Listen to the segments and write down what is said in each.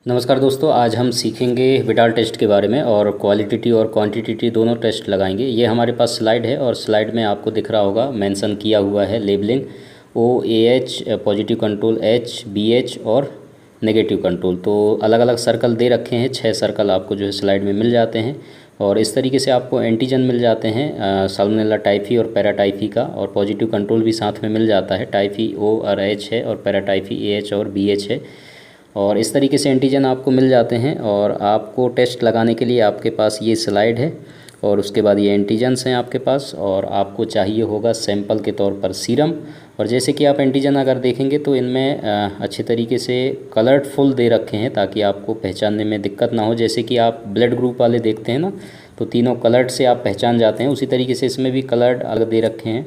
नमस्कार दोस्तों, आज हम सीखेंगे विडाल टेस्ट के बारे में और क्वालिटेटिव और क्वांटिटेटिव दोनों टेस्ट लगाएंगे। ये हमारे पास स्लाइड है और स्लाइड में आपको दिख रहा होगा मेंशन किया हुआ है labelling OAH positive control, H BH और नेगेटिव कंट्रोल। तो अलग अलग सर्कल दे रखे हैं, 6 सर्कल आपको जो है स्लाइड में मिल जाते हैं। और इस तरीके से आपको एंटीजन मिल जाते हैं साल्मोनेला टाइफी और पैराटाइफी का, और पॉजिटिव कंट्रोल भी साथ में मिल जाता है। टाइफी O और H है और पैराटाइफी AH और BH है। और इस तरीके से एंटीजन आपको मिल जाते हैं और आपको टेस्ट लगाने के लिए आपके पास ये स्लाइड है और उसके बाद ये एंटीजन्स हैं आपके पास, और आपको चाहिए होगा सैंपल के तौर पर सीरम। और जैसे कि आप एंटीजन अगर देखेंगे तो इनमें अच्छे तरीके से कलरफुल दे रखे हैं ताकि आपको पहचानने में दिक्कत ना हो। जैसे कि आप ब्लड ग्रुप वाले देखते हैं ना, तो तीनों कलर्ड से आप पहचान जाते हैं, उसी तरीके से इसमें भी कलर्ड अलग दे रखे हैं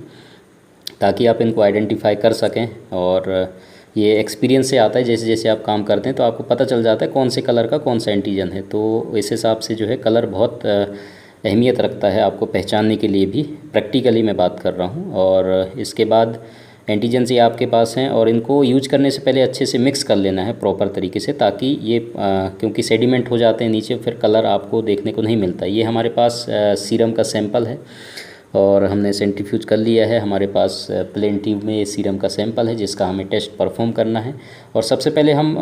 ताकि आप इनको आइडेंटिफाई कर सकें। और ये एक्सपीरियंस से आता है, जैसे जैसे आप काम करते हैं तो आपको पता चल जाता है कौन से कलर का कौन सा एंटीजन है। तो इस हिसाब से जो है कलर बहुत अहमियत रखता है आपको पहचानने के लिए भी। प्रैक्टिकली मैं बात कर रहा हूँ। और इसके बाद एंटीजन्स ये आपके पास हैं और इनको यूज करने से पहले अच्छे से मिक्स कर लेना है प्रॉपर तरीके से, ताकि ये क्योंकि सेडिमेंट हो जाते हैं नीचे, फिर कलर आपको देखने को नहीं मिलता। ये हमारे पास सीरम का सैंपल है और हमने सेंट्रीफ्यूज कर लिया है। हमारे पास प्लेन ट्यूब में ये सीरम का सैंपल है जिसका हमें टेस्ट परफॉर्म करना है। और सबसे पहले हम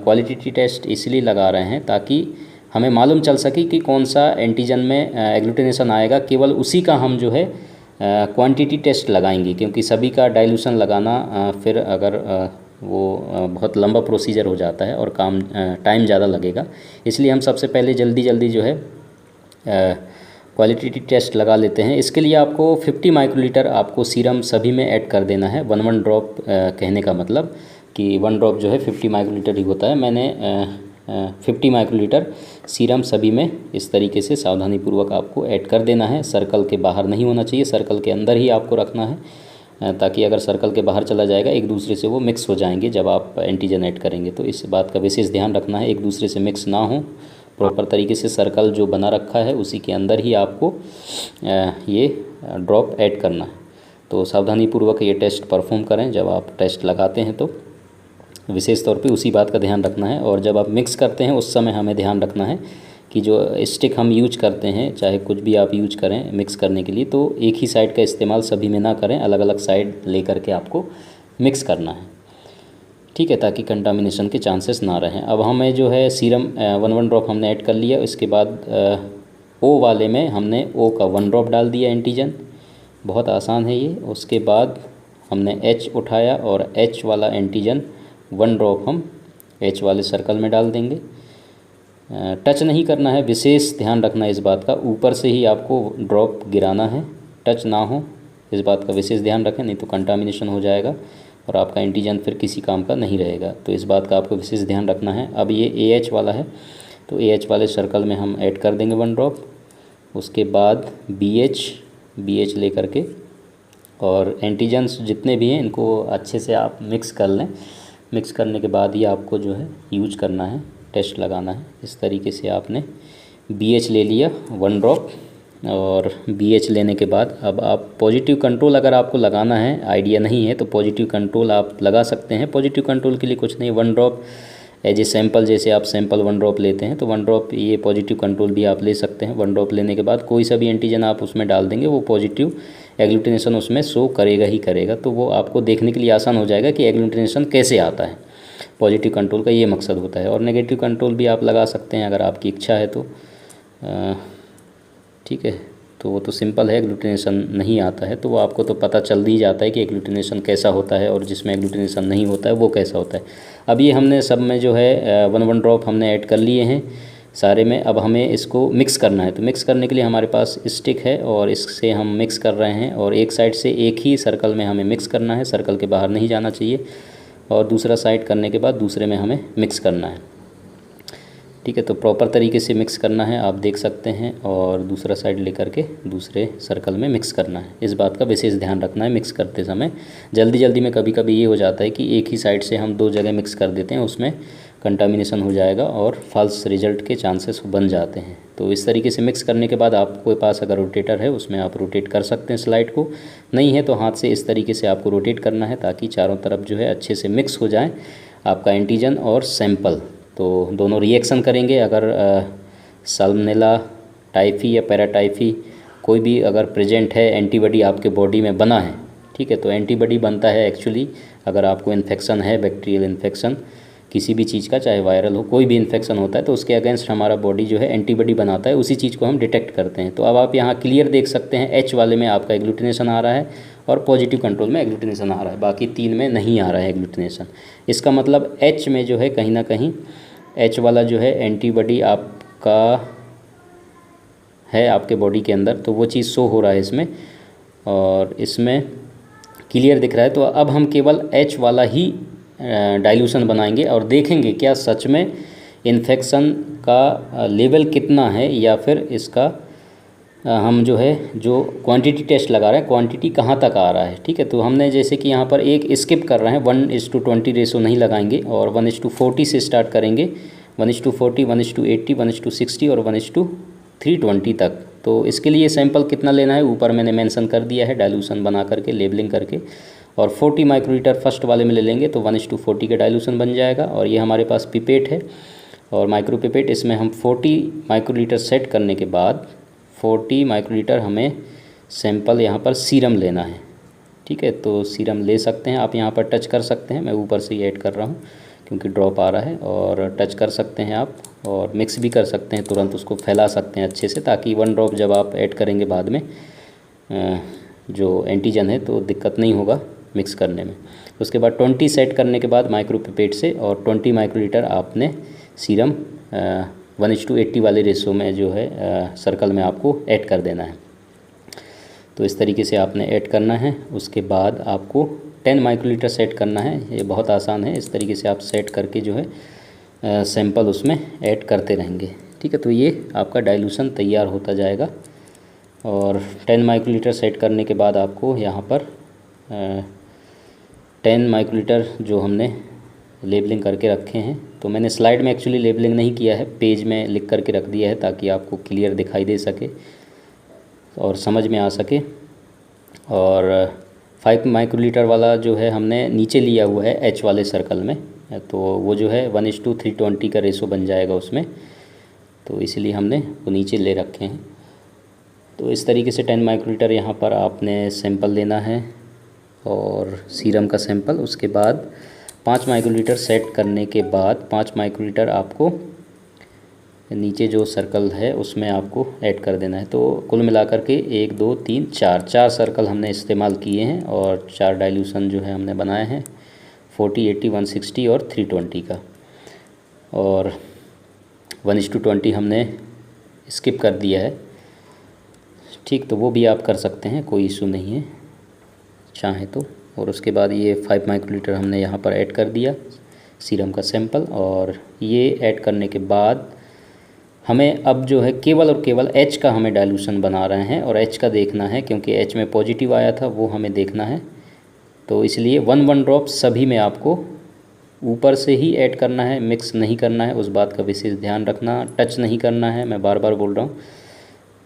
क्वालिटेटिव टेस्ट इसलिए लगा रहे हैं ताकि हमें मालूम चल सके कि कौन सा एंटीजन में एग्लूटिनेशन आएगा। केवल उसी का हम जो है क्वांटिटी टेस्ट लगाएंगे, क्योंकि सभी का डाइल्यूशन लगाना फिर अगर वो बहुत लंबा प्रोसीजर हो जाता है और टाइम ज़्यादा लगेगा। इसलिए हम सबसे पहले जल्दी जो है क्वालिटेटिव टेस्ट लगा लेते हैं। इसके लिए आपको 50 माइक्रोलीटर आपको सीरम सभी में ऐड कर देना है। 1 ड्रॉप कहने का मतलब कि 1 ड्रॉप जो है 50 माइक्रोलीटर ही होता है। मैंने 50 माइक्रोलीटर सीरम सभी में इस तरीके से सावधानीपूर्वक आपको ऐड कर देना है। सर्कल के बाहर नहीं होना चाहिए, सर्कल के अंदर ही आपको रखना है, ताकि अगर सर्कल के बाहर चला जाएगा एक दूसरे से वो मिक्स हो जाएंगे जब आप एंटीजन ऐड करेंगे। तो इस बात का विशेष ध्यान रखना है, एक दूसरे से मिक्स ना हो। प्रॉपर तरीके से सर्कल जो बना रखा है उसी के अंदर ही आपको ये ड्रॉप ऐड करना है। तो सावधानीपूर्वक ये टेस्ट परफॉर्म करें। जब आप टेस्ट लगाते हैं तो विशेष तौर पे उसी बात का ध्यान रखना है। और जब आप मिक्स करते हैं उस समय हमें ध्यान रखना है कि जो स्टिक हम यूज करते हैं, चाहे कुछ भी आप यूज करें मिक्स करने के लिए, तो एक ही साइड का इस्तेमाल सभी में ना करें, अलग अलग साइड ले करके आपको मिक्स करना है, ठीक है, ताकि कंटामिनेशन के चांसेस ना रहें। अब हमें जो है सीरम 1 ड्रॉप हमने ऐड कर लिया। इसके बाद O वाले में हमने O का 1 ड्रॉप डाल दिया एंटीजन। बहुत आसान है ये। उसके बाद हमने H उठाया और H वाला एंटीजन 1 ड्रॉप हम H वाले सर्कल में डाल देंगे। टच नहीं करना है, विशेष ध्यान रखना है इस बात का। ऊपर से ही आपको ड्रॉप गिराना है, टच ना हो, इस बात का विशेष ध्यान रखें, नहीं तो कंटामिनेशन हो जाएगा और आपका एंटीजन फिर किसी काम का नहीं रहेगा। तो इस बात का आपको विशेष ध्यान रखना है। अब ये AH वाला है तो AH वाले सर्कल में हम ऐड कर देंगे 1 ड्रॉप। उसके बाद BH ले करके, और एंटीजन्स जितने भी हैं इनको अच्छे से आप मिक्स कर लें। मिक्स करने के बाद ही आपको जो है यूज करना है, टेस्ट लगाना है। इस तरीके से आपने BH ले लिया 1 ड्रॉप, और BH लेने के बाद अब आप पॉजिटिव कंट्रोल अगर आपको लगाना है, आइडिया नहीं है, तो पॉजिटिव कंट्रोल आप लगा सकते हैं। पॉजिटिव कंट्रोल के लिए कुछ नहीं, 1 ड्रॉप एज ए सैंपल, जैसे आप सैंपल 1 ड्रॉप लेते हैं तो 1 ड्रॉप ये पॉजिटिव कंट्रोल भी आप ले सकते हैं। 1 ड्रॉप लेने के बाद कोई सा भी एंटीजन आप उसमें डाल देंगे, वो पॉजिटिव एग्लूटिनेशन उसमें शो करेगा ही करेगा। तो वो आपको देखने के लिए आसान हो जाएगा कि एग्लूटिनेशन कैसे आता है। पॉजिटिव कंट्रोल का ये मकसद होता है। और नेगेटिव कंट्रोल भी आप लगा सकते हैं अगर आपकी इच्छा है तो, ठीक है। तो वो तो सिंपल है, एग्लूटिनेशन नहीं आता है तो वो आपको तो पता चल ही जाता है कि एग्लूटिनेशन कैसा होता है और जिसमें एग्लूटिनेशन नहीं होता है वो कैसा होता है। अब ये हमने सब में जो है 1 ड्रॉप हमने ऐड कर लिए हैं सारे में। अब हमें इसको मिक्स करना है। तो मिक्स करने के लिए हमारे पास स्टिक है और इससे हम मिक्स कर रहे हैं, और एक साइड से एक ही सर्कल में हमें मिक्स करना है, सर्कल के बाहर नहीं जाना चाहिए। और दूसरा साइड करने के बाद दूसरे में हमें मिक्स करना है, ठीक है। तो प्रॉपर तरीके से मिक्स करना है, आप देख सकते हैं। और दूसरा साइड लेकर के दूसरे सर्कल में मिक्स करना है। इस बात का विशेष ध्यान रखना है मिक्स करते समय। जल्दी में कभी कभी ये हो जाता है कि एक ही साइड से हम 2 जगह मिक्स कर देते हैं, उसमें कंटामिनेशन हो जाएगा और फॉल्स रिजल्ट के चांसेस बन जाते हैं। तो इस तरीके से मिक्स करने के बाद आपके पास अगर रोटेटर है उसमें आप रोटेट कर सकते हैं स्लाइड को, नहीं है तो हाथ से इस तरीके से आपको रोटेट करना है ताकि चारों तरफ जो है अच्छे से मिक्स हो जाए आपका एंटीजन और सैंपल, तो दोनों रिएक्शन करेंगे। अगर साल्मोनेला टाइफी या पैराटाइफी कोई भी अगर प्रेजेंट है, एंटीबॉडी आपके बॉडी में बना है, ठीक है, तो एंटीबॉडी बनता है एक्चुअली अगर आपको इन्फेक्शन है, बैक्टीरियल इन्फेक्शन किसी भी चीज़ का, चाहे वायरल हो, कोई भी इन्फेक्शन होता है तो उसके अगेंस्ट हमारा बॉडी जो है एंटीबॉडी बनाता है, उसी चीज़ को हम डिटेक्ट करते हैं। तो अब आप यहाँ क्लियर देख सकते हैं एच वाले में आपका एग्लूटिनेशन आ रहा है और पॉजिटिव कंट्रोल में एग्लूटिनेशन आ रहा है, बाकी 3 में नहीं आ रहा है एग्लूटिनेशन। इसका मतलब एच में जो है कहीं ना कहीं एच वाला जो है एंटीबॉडी आपका है आपके बॉडी के अंदर, तो वो चीज़ शो हो रहा है इसमें और इसमें क्लियर दिख रहा है। तो अब हम केवल एच वाला ही डाइल्यूशन बनाएंगे और देखेंगे क्या सच में इन्फेक्शन का लेवल कितना है, या फिर इसका हम जो है जो क्वांटिटी टेस्ट लगा रहे हैं क्वांटिटी कहाँ तक आ रहा है। ठीक है, तो हमने जैसे कि यहाँ पर एक स्किप कर रहे हैं, 1:20 रेशो नहीं लगाएंगे और 1:40 से स्टार्ट करेंगे, 1:40, 1:80, 1:60 और 1:320 तक। तो इसके लिए सैंपल कितना लेना है ऊपर मैंने मेंशन कर दिया है डाइल्यूशन बना करके, लेबलिंग करके, और 40 माइक्रोलीटर फर्स्ट वाले में ले लेंगे तो 1:40 का डाइल्यूशन बन जाएगा। और ये हमारे पास पिपेट है और माइक्रो पिपेट, इसमें हम 40 माइक्रोलीटर सेट करने के बाद 40 माइक्रोलीटर हमें सैंपल यहाँ पर सीरम लेना है। ठीक है, तो सीरम ले सकते हैं आप, यहाँ पर टच कर सकते हैं, मैं ऊपर से ही ऐड कर रहा हूँ क्योंकि ड्रॉप आ रहा है, और टच कर सकते हैं आप और मिक्स भी कर सकते हैं, तुरंत उसको फैला सकते हैं अच्छे से, ताकि 1 ड्रॉप जब आप ऐड करेंगे बाद में जो एंटीजन है तो दिक्कत नहीं होगा मिक्स करने में। उसके बाद 20 सेट करने के बाद माइक्रो पिपेट से और 20 माइक्रोलीटर आपने सीरम 1:80 वाले रेशो में जो है सर्कल में आपको ऐड कर देना है। तो इस तरीके से आपने ऐड करना है। उसके बाद आपको 10 माइक्रोलीटर सेट करना है, ये बहुत आसान है, इस तरीके से आप सेट करके जो है सैंपल उसमें ऐड करते रहेंगे। ठीक है, तो ये आपका डाइल्यूशन तैयार होता जाएगा। और 10 माइक्रोलीटर सेट करने के बाद आपको यहाँ पर 10 माइक्रोलीटर जो हमने लेबलिंग करके रखे हैं, तो मैंने स्लाइड में एक्चुअली लेबलिंग नहीं किया है, पेज में लिख करके रख दिया है ताकि आपको क्लियर दिखाई दे सके और समझ में आ सके। और 5 माइक्रोलीटर वाला जो है हमने नीचे लिया हुआ है एच वाले सर्कल में, तो वो जो है 1:320 का रेशो बन जाएगा उसमें, तो इसलिए हमने वो नीचे ले रखे हैं। तो इस तरीके से 10 माइक्रोलीटर यहाँ पर आपने सैंपल लेना है और सीरम का सैंपल। उसके बाद 5 माइक्रोलीटर सेट करने के बाद 5 माइक्रोलीटर आपको नीचे जो सर्कल है उसमें आपको ऐड कर देना है। तो कुल मिलाकर के 1 2 3 4 सर्कल हमने इस्तेमाल किए हैं और 4 डाइल्यूशन जो है हमने बनाए हैं, 40, 80, 160 और 320 का। और 1:20 हमने स्किप कर दिया है। ठीक, तो वो भी आप कर सकते हैं, कोई इशू नहीं है चाहे तो। और उसके बाद ये 5 माइक्रोलीटर हमने यहाँ पर ऐड कर दिया सीरम का सैंपल, और ये ऐड करने के बाद हमें अब जो है केवल और केवल एच का हमें डाइल्यूशन बना रहे हैं और एच का देखना है, क्योंकि एच में पॉजिटिव आया था वो हमें देखना है। तो इसलिए 1 ड्रॉप सभी में आपको ऊपर से ही ऐड करना है, मिक्स नहीं करना है, उस बात का विशेष ध्यान रखना। टच नहीं करना है, मैं बार बार बोल रहा हूँ।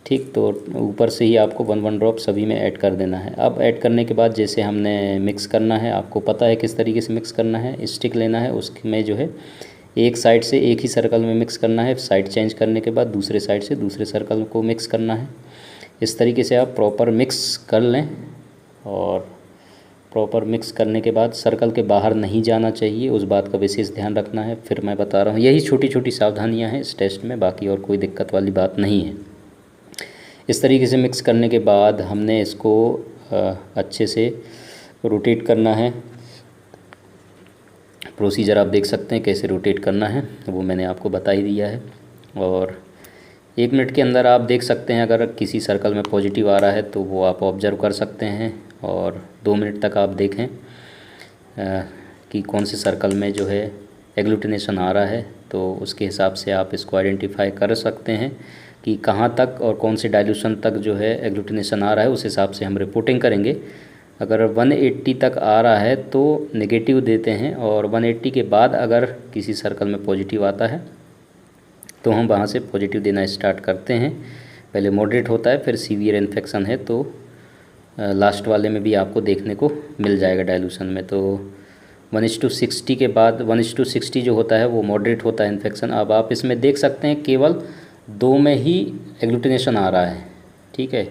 ठीक, तो ऊपर से ही आपको 1 ड्रॉप सभी में ऐड कर देना है। अब ऐड करने के बाद जैसे हमने मिक्स करना है, आपको पता है किस तरीके से मिक्स करना है। स्टिक लेना है, उसमें जो है एक साइड से एक ही सर्कल में मिक्स करना है, साइड चेंज करने के बाद दूसरे साइड से दूसरे सर्कल को मिक्स करना है। इस तरीके से आप प्रॉपर मिक्स कर लें, और प्रॉपर मिक्स करने के बाद सर्कल के बाहर नहीं जाना चाहिए, उस बात का विशेष ध्यान रखना है। फिर मैं बता रहा हूँ, यही छोटी छोटी सावधानियाँ हैं इस टेस्ट में, बाकी और कोई दिक्कत वाली बात नहीं है। इस तरीके से मिक्स करने के बाद हमने इसको अच्छे से रोटेट करना है। प्रोसीजर आप देख सकते हैं कैसे रोटेट करना है, वो मैंने आपको बता ही दिया है। और 1 मिनट के अंदर आप देख सकते हैं अगर किसी सर्कल में पॉजिटिव आ रहा है तो वो आप ऑब्जर्व कर सकते हैं, और 2 मिनट तक आप देखें कि कौन से सर्कल में जो है एग्लूटिनेशन आ रहा है, तो उसके हिसाब से आप इसको आइडेंटिफाई कर सकते हैं कि कहाँ तक और कौन से डाइल्यूशन तक जो है एग्लूटिनेशन आ रहा है। उस हिसाब से हम रिपोर्टिंग करेंगे। अगर 180 तक आ रहा है तो नेगेटिव देते हैं, और 180 के बाद अगर किसी सर्कल में पॉजिटिव आता है तो हम वहाँ से पॉजिटिव देना स्टार्ट करते हैं। पहले मॉडरेट होता है, फिर सीवियर इन्फेक्शन है, तो लास्ट वाले में भी आपको देखने को मिल जाएगा डाइल्यूशन में। तो 1:60 के बाद 1:60 जो होता है वो मॉडरेट होता है इन्फेक्शन। अब आप इसमें देख सकते हैं केवल 2 में ही एग्लूटिनेशन आ रहा है, ठीक है।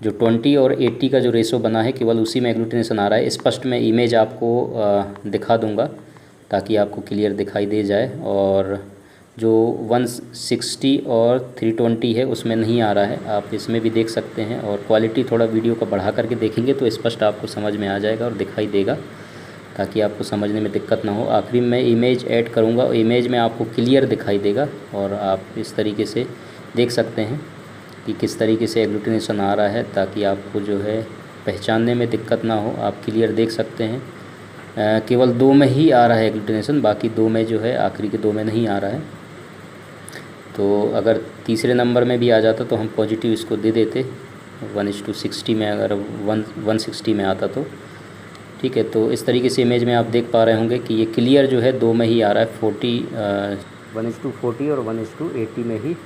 जो 20 और 80 का जो रेशो बना है केवल उसी में एग्लूटिनेशन आ रहा है। स्पष्ट मैं इमेज आपको दिखा दूंगा ताकि आपको क्लियर दिखाई दे जाए। और जो 160 और 320 है उसमें नहीं आ रहा है, आप इसमें भी देख सकते हैं। और क्वालिटी थोड़ा वीडियो का बढ़ा करके देखेंगे तो स्पष्ट आपको समझ में आ जाएगा और दिखाई देगा, ताकि आपको समझने में दिक्कत ना हो। आखिरी में इमेज ऐड करूँगा, इमेज में आपको क्लियर दिखाई देगा और आप इस तरीके से देख सकते हैं कि किस तरीके से एग्लूटिनेशन आ रहा है, ताकि आपको जो है पहचानने में दिक्कत ना हो। आप क्लियर देख सकते हैं केवल 2 में ही आ रहा है एग्लूटिनेशन, बाकी 2 में जो है आखिरी के 2 में नहीं आ रहा है। तो अगर तीसरे नंबर में भी आ जाता तो हम पॉजिटिव इसको दे देते 1:60 में, अगर 160 में आता तो ठीक है। तो इस तरीके से इमेज में आप देख पा रहे होंगे कि ये क्लियर जो है 2 में ही आ रहा है, 1:40 और 1:80 में ही